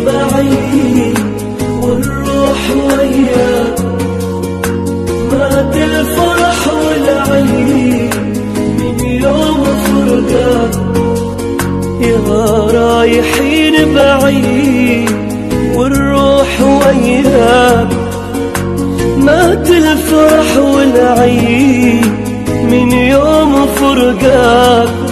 بعيد والروح وياك، مات الفرح والعيد من يوم فرقاك. يا رايحين بعيد والروح وياك، مات الفرح والعيد من يوم فرقاك.